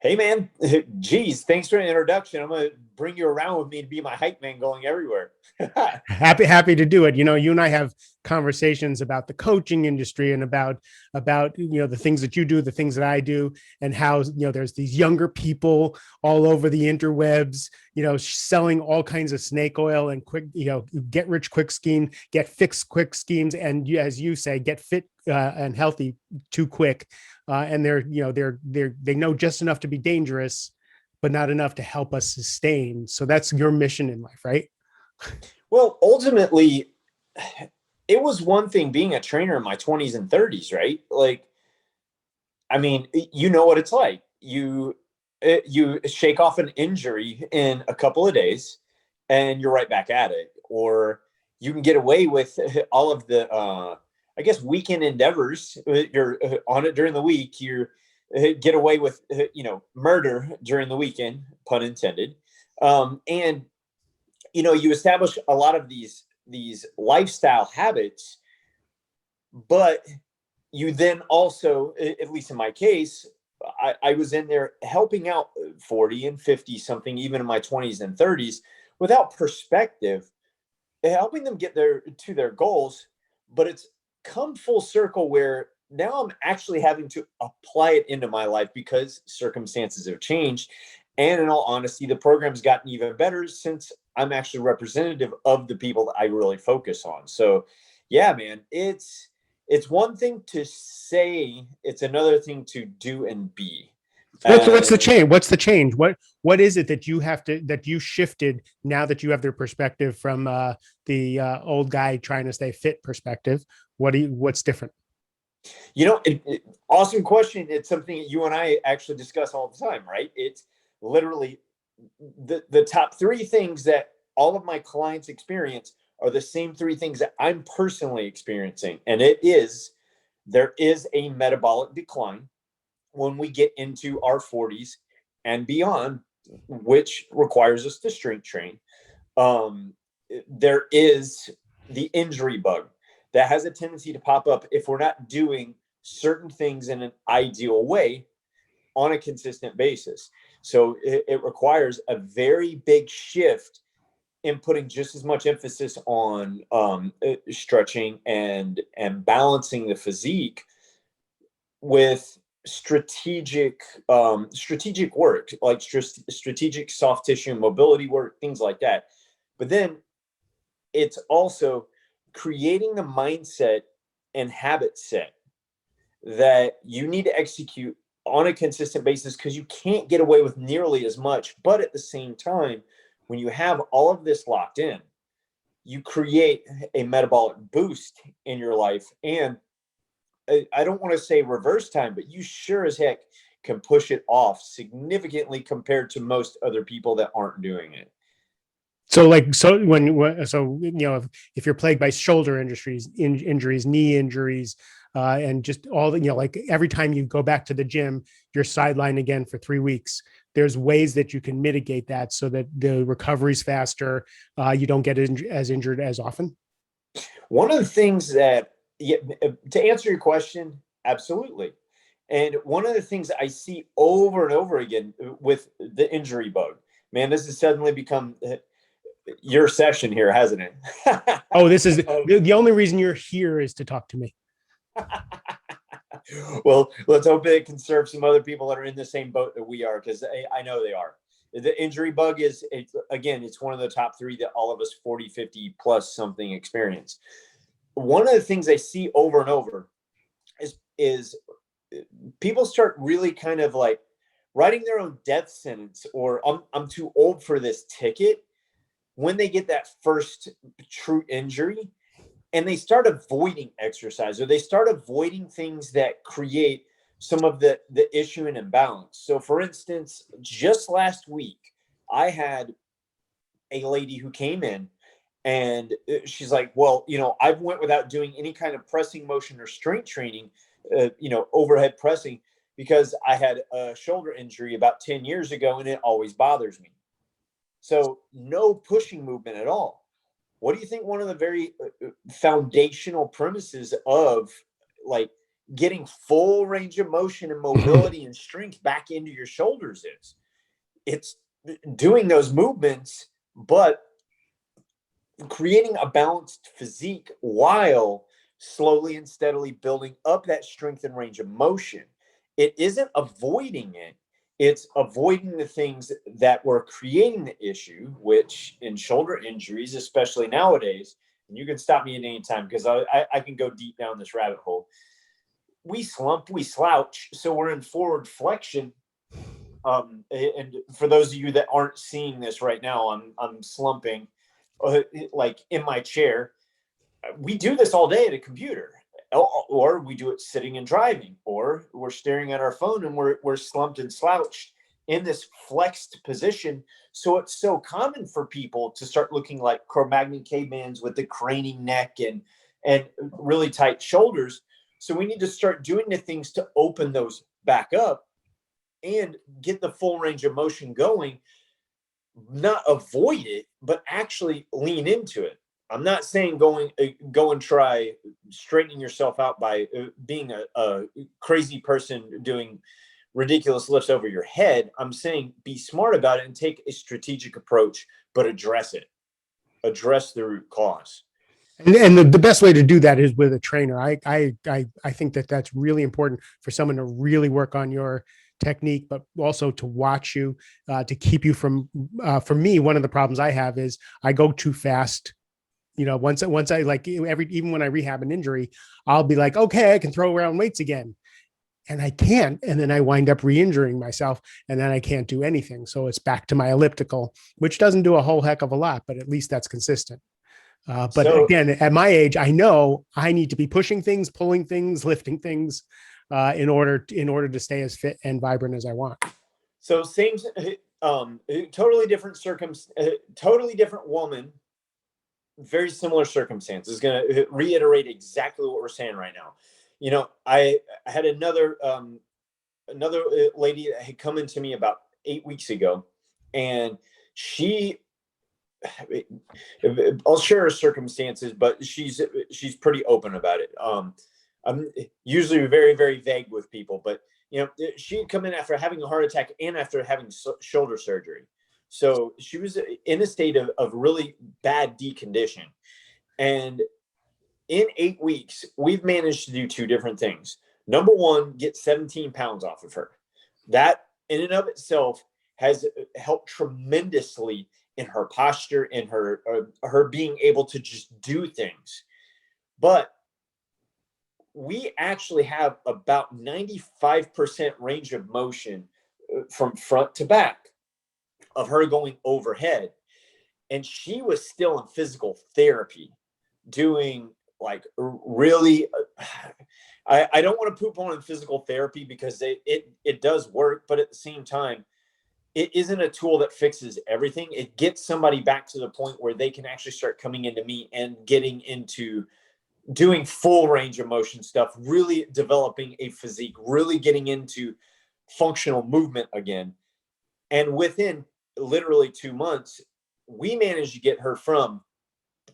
Hey, man. Geez, thanks for the introduction. I'm going to bring you around with me to be my hype man going everywhere. Happy to do it. You and I have conversations about the coaching industry and about the things that you do, the things that I do, and how there's these younger people all over the interwebs, selling all kinds of snake oil and quick, get rich quick scheme, get fixed quick schemes, and as you say, get fit and healthy too quick. And they know just enough to be dangerous, but not enough to help us sustain. So that's your mission in life, right? Well, ultimately, it was one thing being a trainer in my 20s and 30s, right? Like, I mean, you know what it's like. You shake off an injury in a couple of days and you're right back at it. Or you can get away with all of the I guess weekend endeavors. You're on it during the week. You get away with murder during the weekend, pun intended. And you establish a lot of these lifestyle habits, but you then also, at least in my case, I was in there helping out 40 and 50 something, even in my 20s and 30s, without perspective, helping them get their goals. But it's come full circle where now I'm actually having to apply it into my life because circumstances have changed. And in all honesty, the program's gotten even better since I'm actually representative of the people that I really focus on. So yeah, man, it's one thing to say, it's another thing to do and be. What's the And change? What's the change? What is it that you shifted now that you have their perspective from the old guy trying to stay fit perspective? What's different? awesome question. It's something that you and I actually discuss all the time, right? It's literally the top three things that all of my clients experience are the same three things that I'm personally experiencing. And there is a metabolic decline when we get into our 40s and beyond, which requires us to strength train. Um, there is the injury bug that has a tendency to pop up if we're not doing certain things in an ideal way on a consistent basis. So it requires a very big shift in putting just as much emphasis on stretching and balancing the physique with strategic work, like strategic soft tissue mobility work, things like that. But then it's also creating the mindset and habit set that you need to execute on a consistent basis, because you can't get away with nearly as much. But at the same time, when you have all of this locked in, you create a metabolic boost in your life. And I don't want to say reverse time, but you sure as heck can push it off significantly compared to most other people that aren't doing it. If you're plagued by shoulder injuries, knee injuries, and just all the like every time you go back to the gym, you're sidelined again for 3 weeks. There's ways that you can mitigate that so that the recovery's faster. You don't get as injured as often. One of the things that, yeah, to answer your question, absolutely. And one of the things I see over and over again with the injury bug, man, this has suddenly become your session here, hasn't it? Oh, this is the only reason you're here is to talk to me. Well, let's hope it can serve some other people that are in the same boat that we are, because I know they are. The injury bug it's one of the top three that all of us 40, 50 plus something experience. One of the things I see over and over is people start really kind of like writing their own death sentence, or I'm too old for this ticket, when they get that first true injury, and they start avoiding exercise, or they start avoiding things that create some of the issue and imbalance. So for instance, just last week, I had a lady who came in and she's like, well, I've went without doing any kind of pressing motion or strength training, overhead pressing, because I had a shoulder injury about 10 years ago and it always bothers me. So no pushing movement at all. What do you think one of the very foundational premises of like getting full range of motion and mobility and strength back into your shoulders is. It's doing those movements, but creating a balanced physique while slowly and steadily building up that strength and range of motion. It isn't avoiding it. It's avoiding the things that were creating the issue, which in shoulder injuries, especially nowadays, and you can stop me at any time because I can go deep down this rabbit hole. We slump, we slouch, so we're in forward flexion. And for those of you that aren't seeing this right now, I'm slumping, like in my chair. We do this all day at a computer, or we do it sitting and driving, or we're staring at our phone and we're slumped and slouched in this flexed position. So it's so common for people to start looking like Cro-Magnon cavemans with the craning neck and really tight shoulders. So we need to start doing the things to open those back up and get the full range of motion going, not avoid it, but actually lean into it. I'm not saying go and try straightening yourself out by being a crazy person doing ridiculous lifts over your head. I'm saying be smart about it and take a strategic approach, but address it. Address the root cause. And the best way to do that is with a trainer. I think that that's really important for someone to really work on your technique, but also to watch you, to keep you from, for me, one of the problems I have is I go too fast. Once I like even when I rehab an injury, I'll be like, okay, I can throw around weights again. And I can't. And then I wind up re-injuring myself and then I can't do anything. So it's back to my elliptical, which doesn't do a whole heck of a lot, but at least that's consistent. But again, at my age, I know I need to be pushing things, pulling things, lifting things, in order to stay as fit and vibrant as I want. So same, totally different totally different woman, very similar circumstances. Going to reiterate exactly what we're saying right now. I had another lady that had come into me about 8 weeks ago, and I'll share her circumstances, but she's pretty open about it. I'm usually very, very vague with people, but she had come in after having a heart attack and after having shoulder surgery. So she was in a state of really bad decondition. And in 8 weeks, we've managed to do two different things. Number one, get 17 pounds off of her. That in and of itself has helped tremendously in her posture, in her being able to just do things. But we actually have about 95% range of motion from front to back of her going overhead. And she was still in physical therapy doing like really, I don't want to poop on in physical therapy because it does work, but at the same time, it isn't a tool that fixes everything. It gets somebody back to the point where they can actually start coming into me and getting into doing full range of motion stuff, really developing a physique, really getting into functional movement again. And within literally 2 months, we managed to get her from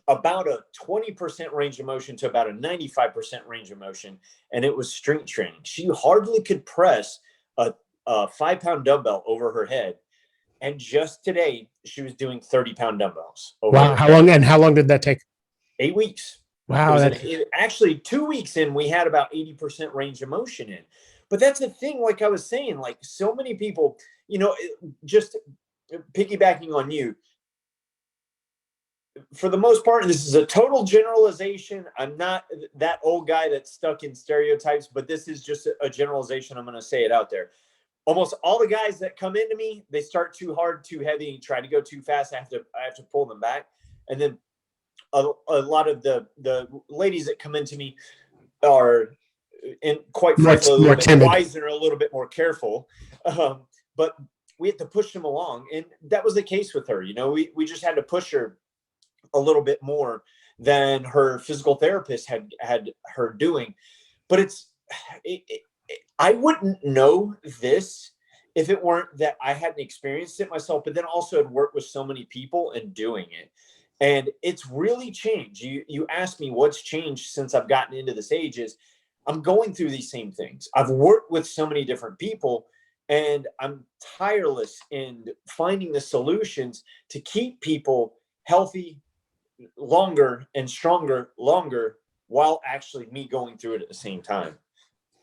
about a 20% range of motion to about a 95% range of motion. And it was strength training. She hardly could press a 5-pound dumbbell over her head. And just today, she was doing 30-pound dumbbells. Wow. How long did that take? 8 weeks. Wow. Actually 2 weeks in, we had about 80% range of motion in. But that's the thing, like I was saying, like so many people, just piggybacking on you, for the most part, this is a total generalization. I'm not that old guy that's stuck in stereotypes, but this is just a generalization. I'm going to say it out there. Almost all the guys that come into me, they start too hard, too heavy, try to go too fast. I have to pull them back. And then a lot of the ladies that come into me are, and quite frankly, a little bit wiser, a little bit more careful. But we had to push them along. And that was the case with her. We just had to push her a little bit more than her physical therapist had her doing. But I wouldn't know this if it weren't that I hadn't experienced it myself, but then also had worked with so many people and doing it. And it's really changed. You asked me what's changed since I've gotten into this ages. I'm going through these same things. I've worked with so many different people, and I'm tireless in finding the solutions to keep people healthy longer and stronger longer, while actually me going through it at the same time.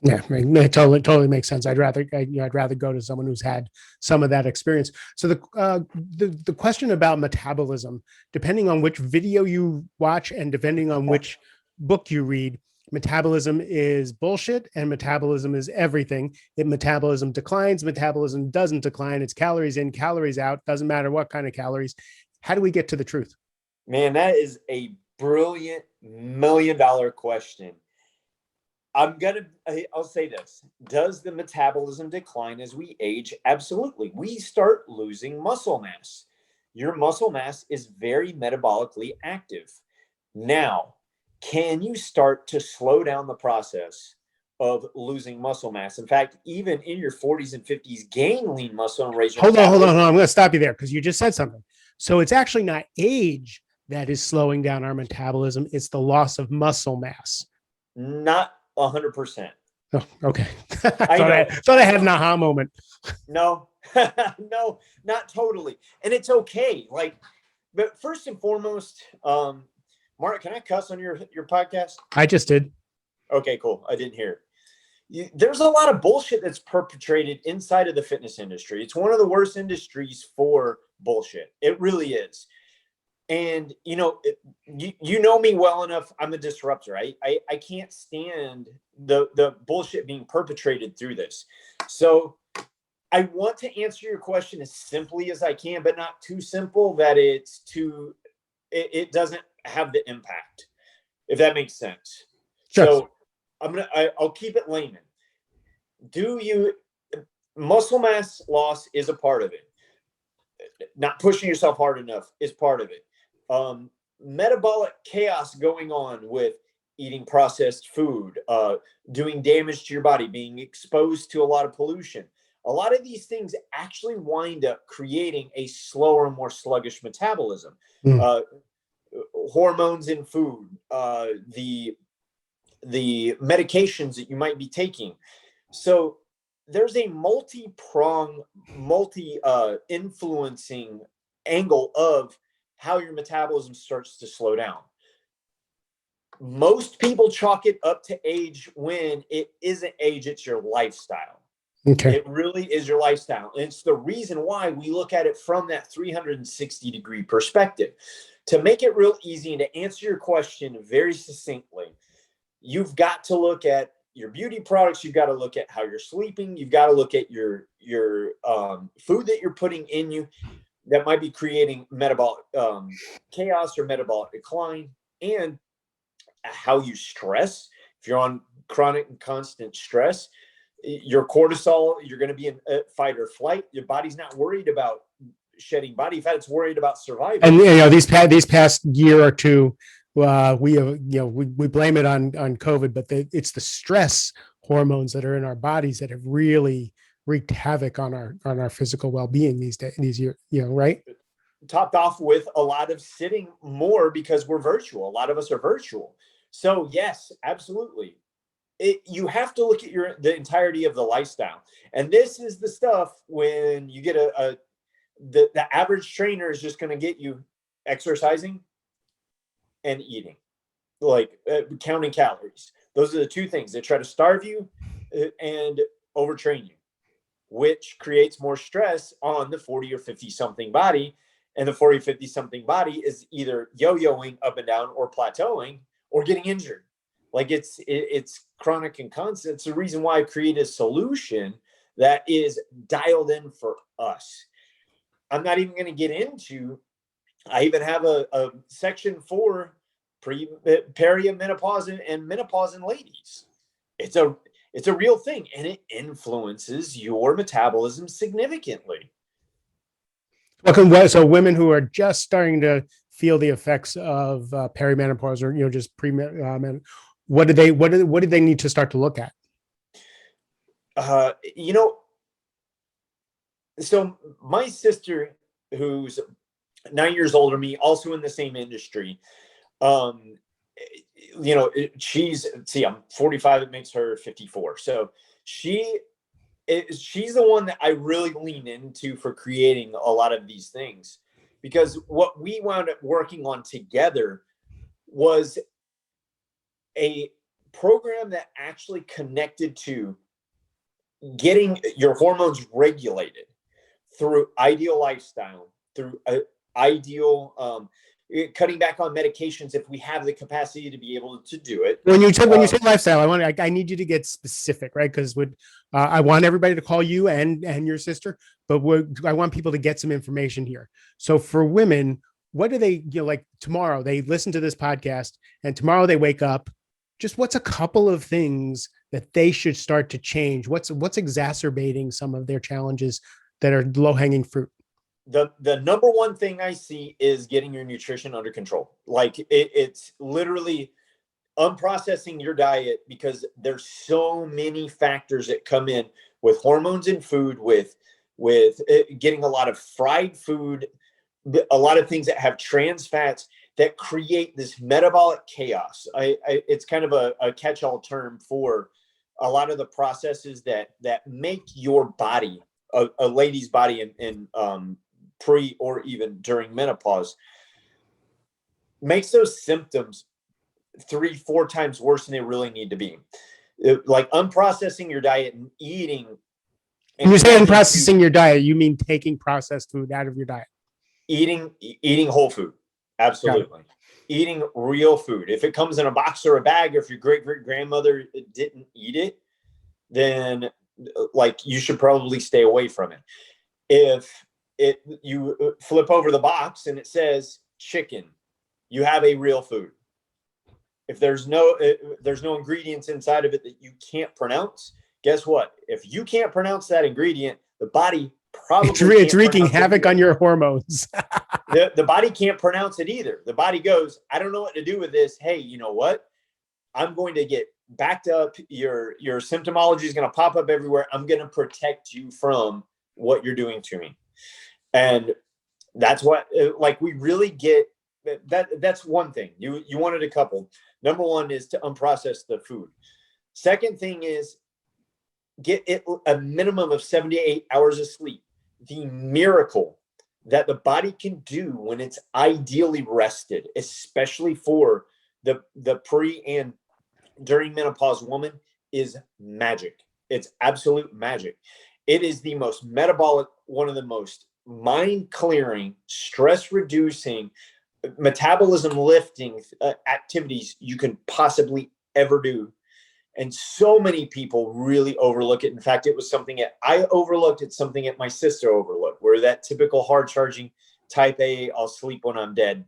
Yeah, it totally makes sense. I'd rather go to someone who's had some of that experience. So the question about metabolism, depending on which video you watch and depending on which book you read, metabolism is bullshit and metabolism is everything. If metabolism declines, metabolism doesn't decline. It's calories in, calories out. Doesn't matter what kind of calories. How do we get to the truth? Man, that is a brilliant $1 million question. I'll say this. Does the metabolism decline as we age? Absolutely. We start losing muscle mass. Your muscle mass is very metabolically active. Now, can you start to slow down the process of losing muscle mass? In fact, even in your 40s and 50s, gain lean muscle and raise your Hold on. metabolism. I'm going to stop you there because you just said something. So it's actually not age that is slowing down our metabolism. It's the loss of muscle mass. Not 100%. Oh, okay. I thought I had an aha moment. No, no, not totally. And it's okay. Like, but first and foremost, Mark, can I cuss on your podcast? I just did. Okay, cool. I didn't hear. There's a lot of bullshit that's perpetrated inside of the fitness industry. It's one of the worst industries for bullshit. It really is. And you know me well enough. I'm a disruptor. I can't stand the bullshit being perpetrated through this. So I want to answer your question as simply as I can, but not too simple that it doesn't have the impact, if that makes sense. Sure. So I'll keep it layman. Muscle mass loss is a part of it. Not pushing yourself hard enough is part of it. Metabolic chaos going on with eating processed food, doing damage to your body, being exposed to a lot of pollution. A lot of these things actually wind up creating a slower, more sluggish metabolism. Hormones in food, the medications that you might be taking. So there's a multi-prong, influencing angle of how your metabolism starts to slow down. Most people chalk it up to age when it isn't age, it's your lifestyle. Okay. It really is your lifestyle. And it's the reason why we look at it from that 360-degree perspective. To make it real easy and to answer your question very succinctly, you've got to look at your beauty products. You've got to look at how you're sleeping. You've got to look at your food that you're putting in you that might be creating metabolic chaos or metabolic decline, and how you stress. If you're on chronic and constant stress, your cortisol, you're going to be in fight or flight. Your body's not worried about shedding body fat; it's worried about survival. And these past year or two, we blame it on COVID, but it's the stress hormones that are in our bodies that have really wreaked havoc on our physical well-being these years, right? Topped off with a lot of sitting more because we're virtual. A lot of us are virtual. So yes, absolutely. You have to look at the entirety of the lifestyle. And this is the stuff when you get the average trainer is just going to get you exercising and eating, like counting calories. Those are the two things. They try to starve you and overtrain you, which creates more stress on the 40 or 50 something body. And the 40, 50 something body is either yo-yoing up and down or plateauing or getting injured. Like it's chronic and constant. It's the reason why I created a solution that is dialed in for us. I'm not even going to get into, I even have a section for perimenopausal and menopausal ladies. It's a real thing, and it influences your metabolism significantly. So women who are just starting to feel the effects of perimenopause, or just what do they need to start to look at? So my sister, who's 9 years older than me, also in the same industry, I'm 45, it makes her 54. So she's the one that I really lean into for creating a lot of these things, because what we wound up working on together was a program that actually connected to getting your hormones regulated through ideal lifestyle, through ideal cutting back on medications if we have the capacity to be able to do it. When you say lifestyle, I need you to get specific, right? Because I want everybody to call you and your sister, but I want people to get some information here. So for women, what do they, like tomorrow they listen to this podcast and tomorrow they wake up, just what's a couple of things that they should start to change? What's exacerbating some of their challenges that are low hanging fruit? The number one thing I see is getting your nutrition under control. Like it's literally unprocessing your diet, because there's so many factors that come in with hormones in food, with getting a lot of fried food, a lot of things that have trans fats that create this metabolic chaos. It's kind of a catch-all term for a lot of the processes that make your body, a lady's body in pre or even during menopause, makes those symptoms 3-4 times worse than they really need to be. Like unprocessing your diet and eating. When you say unprocessing your diet, you mean taking processed food out of your diet? Eating whole food. Absolutely. Eating real food. If it comes in a box or a bag, or if your great grandmother didn't eat it, then like you should probably stay away from it. If you flip over the box and it says chicken, you have a real food. If there's no ingredients inside of it that you can't pronounce, guess what? If you can't pronounce that ingredient, the body probably it's wreaking havoc on your hormones. the body can't pronounce it either. The body goes, I don't know what to do with this. Hey, you know what? I'm going to get backed up. Your symptomology is going to pop up everywhere. I'm going to protect you from what you're doing to me. And that's what, like, we really get that's one thing. You wanted a couple. Number one is to unprocess the food. Second thing is get it a minimum of 7 to 8 hours of sleep. The miracle that the body can do when it's ideally rested, especially for the pre and during menopause woman, is magic. It's absolute magic. It is the most metabolic, one of the most mind clearing, stress reducing, metabolism lifting activities you can possibly ever do. And so many people really overlook it. In fact, it was something that I overlooked. It's something that my sister overlooked, where that typical hard charging type A, I'll sleep when I'm dead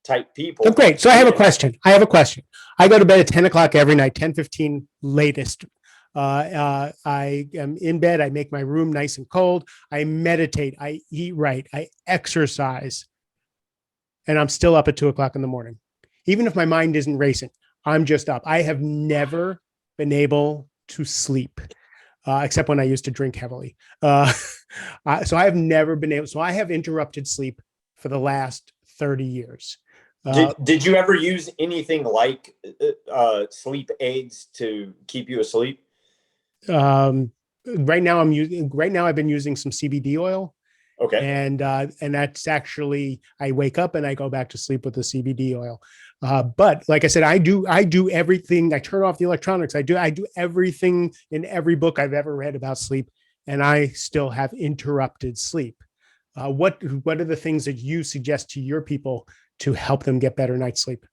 type people. Oh, great. So I have a question. I go to bed at 10 o'clock every night, 10:15 latest. I am in bed. I make my room nice and cold. I meditate. I eat right. I exercise. And I'm still up at 2 o'clock in the morning. Even if my mind isn't racing, I'm just up. I have never been able to sleep, except when I used to drink heavily. So I have never been able. So I have interrupted sleep for the last 30 years. Did you ever use anything like sleep aids to keep you asleep? Right now I've been using some CBD oil. Okay. And that's actually, I wake up and I go back to sleep with the CBD oil. But like I said, I do everything. I turn off the electronics. I do everything in every book I've ever read about sleep, and I still have interrupted sleep. What are the things that you suggest to your people to help them get better night's sleep?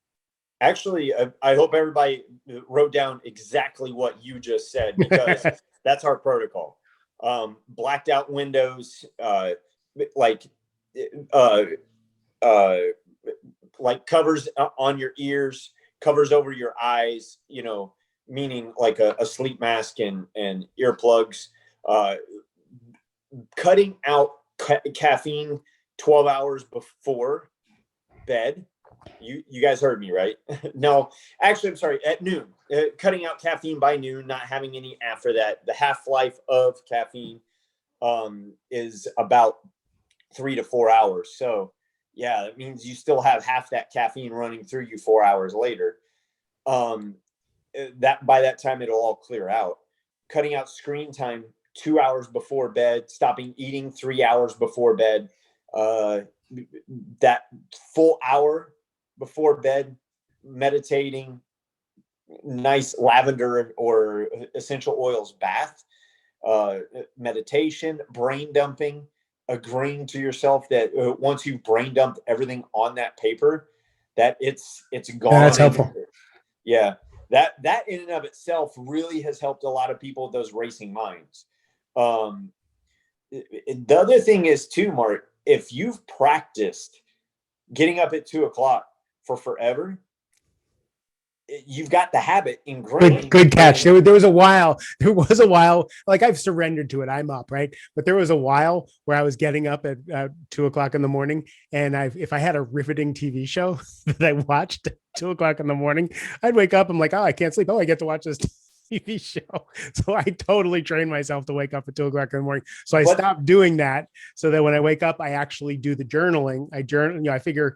Actually, I hope everybody wrote down exactly what you just said, because that's our protocol. Blacked out windows, like covers on your ears, covers over your eyes, meaning like a sleep mask and earplugs, cutting out caffeine 12 hours before bed. You guys heard me, right? No, actually, I'm sorry, at noon, cutting out caffeine by noon, not having any after that. The half-life of caffeine is about 3 to 4 hours. So yeah, that means you still have half that caffeine running through you 4 hours later. Um, that by that time it'll all clear out. Cutting out screen time 2 hours before bed, stopping eating 3 hours before bed, uh, that full hour before bed, meditating, nice lavender or essential oils bath, meditation, brain dumping, agreeing to yourself that once you've brain dumped everything on that paper, that it's Yeah, that's gone. And helpful. yeah, that in and of itself really has helped a lot of people with those racing minds. Um, the other thing is too, Mark, if you've practiced getting up at 2 o'clock for forever, you've got the habit ingrained. Good catch. And There was a while. There was a while. Like I've surrendered to it. I'm up, right? But there was a while where I was getting up at 2 o'clock in the morning, and if I had a riveting TV show that I watched at 2 o'clock in the morning, I'd wake up. I'm like, oh, I can't sleep. Oh, I get to watch this TV show. So I totally trained myself to wake up at 2 o'clock in the morning. So I but stopped doing that, so that when I wake up, I actually do the journaling. I journal. I figure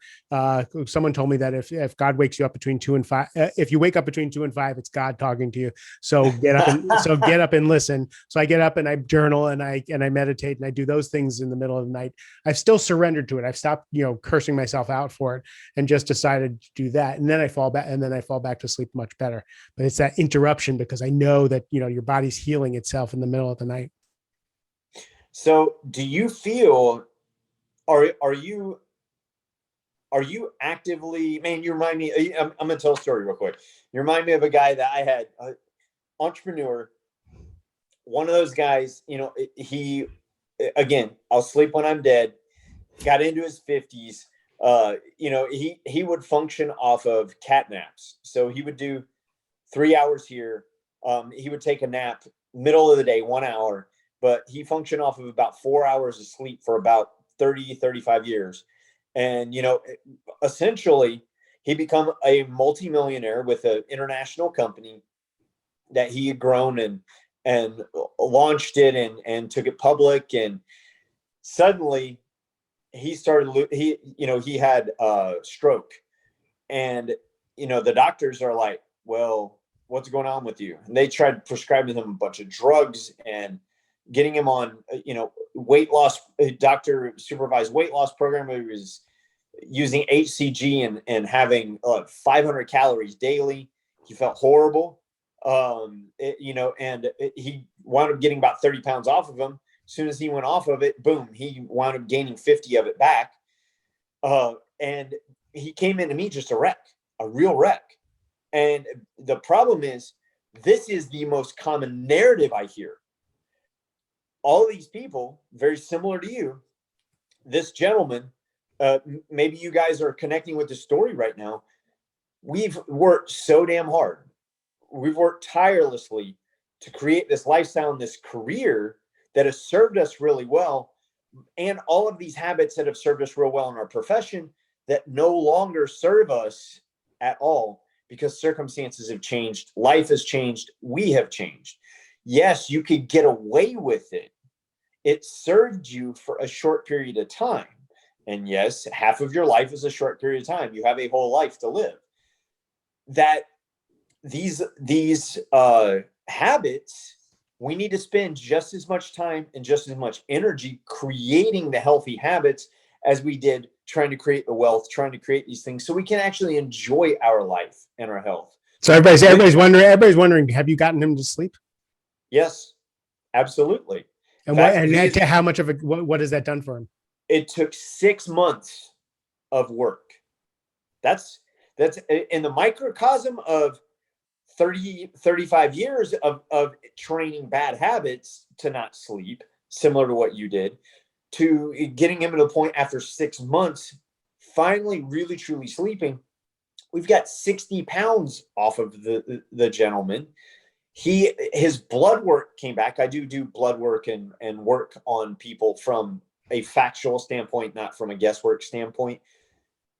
someone told me that if God wakes you up between 2 and 5, if you wake up between 2 and 5, it's God talking to you. So get up and listen. So I get up and I journal and I meditate and I do those things in the middle of the night. I've still surrendered to it. I've stopped, cursing myself out for it and just decided to do that. And then I fall back to sleep much better. But it's that interruption because I know that, your body's healing itself in the middle of the night. so do you feel are you actively, man, you remind me, I'm gonna tell a story real quick. You remind me of a guy that I had, entrepreneur, one of those guys, he, again, I'll sleep when I'm dead, got into his 50s. He would function off of cat naps. So he would do 3 hours here. He would take a nap middle of the day, 1 hour, but he functioned off of about 4 hours of sleep for about 35 years. And, essentially he become a multimillionaire with an international company that he had grown and launched it and took it public. And suddenly he had a stroke. And, the doctors are like, well, what's going on with you? And they tried prescribing him a bunch of drugs and getting him on, weight loss, doctor supervised weight loss program. He was using HCG and having 500 calories daily. He felt horrible. He wound up getting about 30 pounds off of him. As soon as he went off of it, boom, he wound up gaining 50 of it back. And he came into me just a real wreck. And the problem is, this is the most common narrative I hear. All of these people, very similar to you, this gentleman, maybe you guys are connecting with the story right now. We've worked so damn hard. We've worked tirelessly to create this lifestyle and this career that has served us really well. And all of these habits that have served us real well in our profession that no longer serve us at all because circumstances have changed. Life has changed. We have changed. Yes, you could get away with it. It served you for a short period of time. And yes, half of your life is a short period of time. You have a whole life to live. That these habits, we need to spend just as much time and just as much energy creating the healthy habits as we did trying to create the wealth, trying to create these things so we can actually enjoy our life and our health. So everybody's wondering, have you gotten him to sleep? Yes, absolutely. In And fact, how much of what has that done for him? it took 6 months of work. That's in the microcosm of 35 years of training bad habits to not sleep, similar to what you did, to getting him to the point after 6 months, finally really truly sleeping. We've got 60 pounds off of the gentleman. His blood work came back. I do blood work and work on people from a factual standpoint, not from a guesswork standpoint.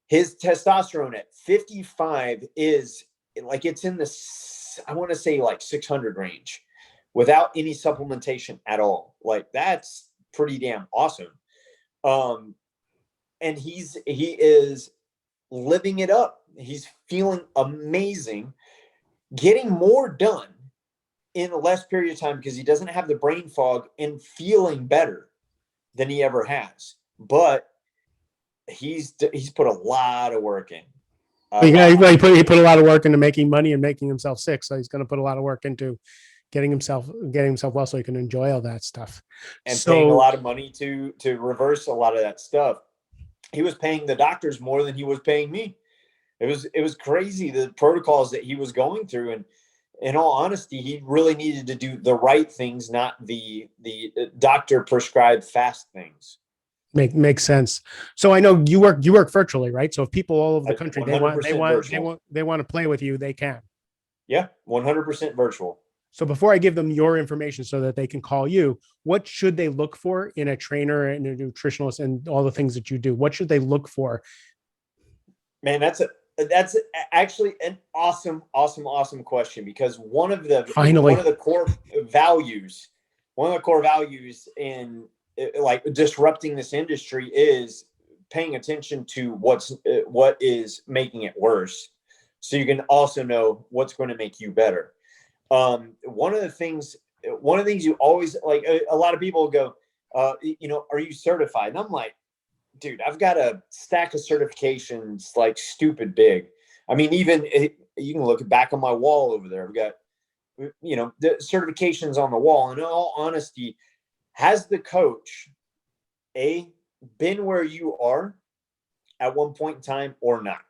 His testosterone at 55 is like, it's in the, I want to say like 600 range without any supplementation at all. Like, that's pretty damn awesome. And he is living it up. He's feeling amazing. getting more done in a less period of time because he doesn't have the brain fog and feeling better than he ever has. But he's put a lot of work in. He put a lot of work into making money and making himself sick. So he's going to put a lot of work into getting himself well so he can enjoy all that stuff. And paying a lot of money to reverse a lot of that stuff. He was paying the doctors more than he was paying me. It was crazy, the protocols that he was going through. And in all honesty, he really needed to do the right things, not the doctor prescribed fast things. Makes sense. So I know you work virtually, right? So if people all over the country they want to play with you, they can. Yeah, 100% virtual. So before I give them your information so that they can call you, what should they look for in a trainer and a nutritionist and all the things that you do? What should they look for? Man, that's actually an awesome question, because one of the core values in like disrupting this industry is paying attention to what is making it worse, so you can also know what's going to make you better. One of the things you always, like, a lot of people go, are you certified? And I'm like, dude, I've got a stack of certifications like stupid big. I mean, even you can look back on my wall over there. I've got, the certifications on the wall. In all honesty, has the coach been where you are at one point in time or not?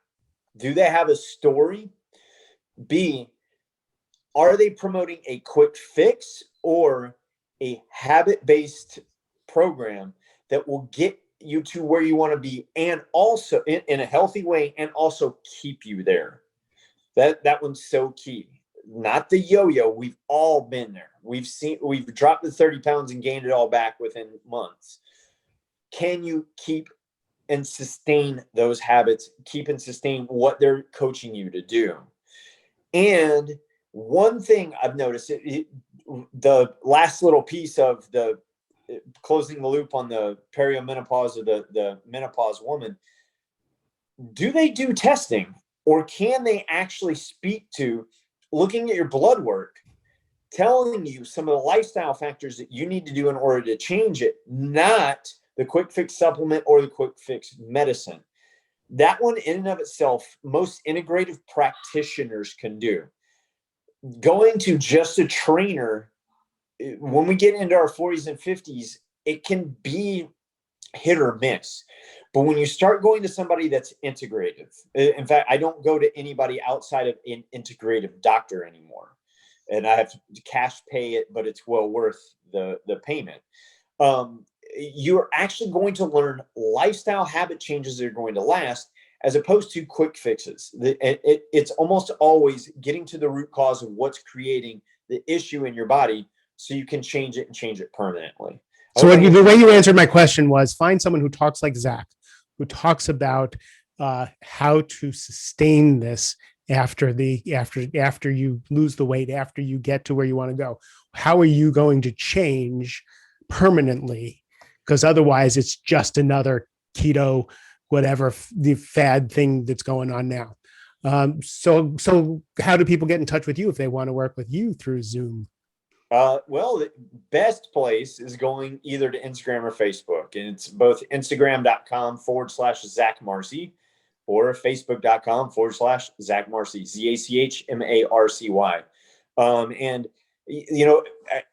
Do they have a story? B, are they promoting a quick fix or a habit-based program that will get you to where you want to be, and also in a healthy way, and also keep you there? That one's so key. Not the yo-yo. We've all been there. We've dropped the 30 pounds and gained it all back within months. Can you keep and sustain those habits, keep and sustain what they're coaching you to do? And one thing I've noticed, the last little piece of the closing the loop on the perimenopause or the menopause woman, do they do testing, or can they actually speak to looking at your blood work, telling you some of the lifestyle factors that you need to do in order to change it, not the quick fix supplement or the quick fix medicine? That one in and of itself, most integrative practitioners can do. Going to just a trainer, when we get into our 40s and 50s, it can be hit or miss. But when you start going to somebody that's integrative, in fact, I don't go to anybody outside of an integrative doctor anymore. And I have to cash pay it, but it's well worth the payment. You're actually going to learn lifestyle habit changes that are going to last, as opposed to quick fixes. It's almost always getting to the root cause of what's creating the issue in your body, so you can change it and change it permanently. So the way you answered my question was, find someone who talks like Zach, who talks about how to sustain this after you lose the weight, after you get to where you want to go. How are you going to change permanently? Because otherwise it's just another keto, whatever the fad thing that's going on now. So how do people get in touch with you if they want to work with you through Zoom? Well, the best place is going either to Instagram or Facebook, and it's both Instagram.com/Zach Marcy or Facebook.com/Zach Marcy, ZACHMARCY. And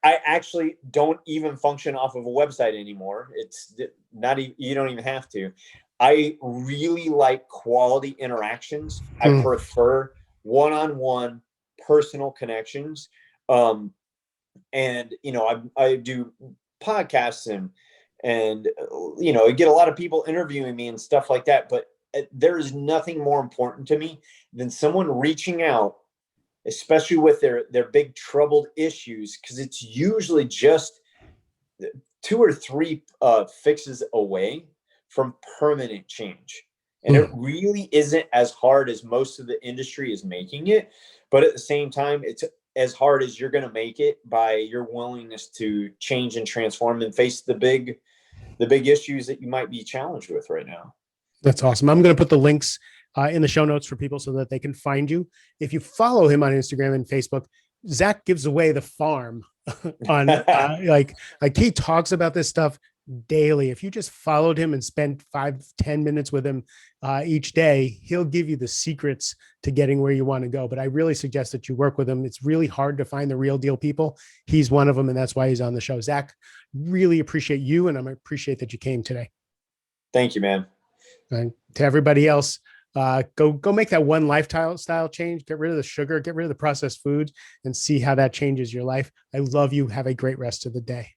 I actually don't even function off of a website anymore. It's not even, you don't even have to. I really like quality interactions. I prefer one-on-one personal connections. And I do podcasts and I get a lot of people interviewing me and stuff like that, but there is nothing more important to me than someone reaching out, especially with their big troubled issues, because it's usually just 2 or 3 fixes away from permanent change. And it really isn't as hard as most of the industry is making it, but at the same time, it's as hard as you're going to make it by your willingness to change and transform and face the big issues that you might be challenged with right now. That's awesome. I'm going to put the links in the show notes for people so that they can find you. If you follow him on Instagram and Facebook, Zach gives away the farm on like he talks about this stuff daily. If you just followed him and spent 5-10 minutes with him each day, he'll give you the secrets to getting where you want to go. But I really suggest that you work with him. It's really hard to find the real deal people. He's one of them, and that's why he's on the show. Zach, really appreciate you, and I appreciate that you came today. Thank you, man. And to everybody else, go make that one lifestyle change. Get rid of the sugar, get rid of the processed foods, and see how that changes your life. I love you. Have a great rest of the day.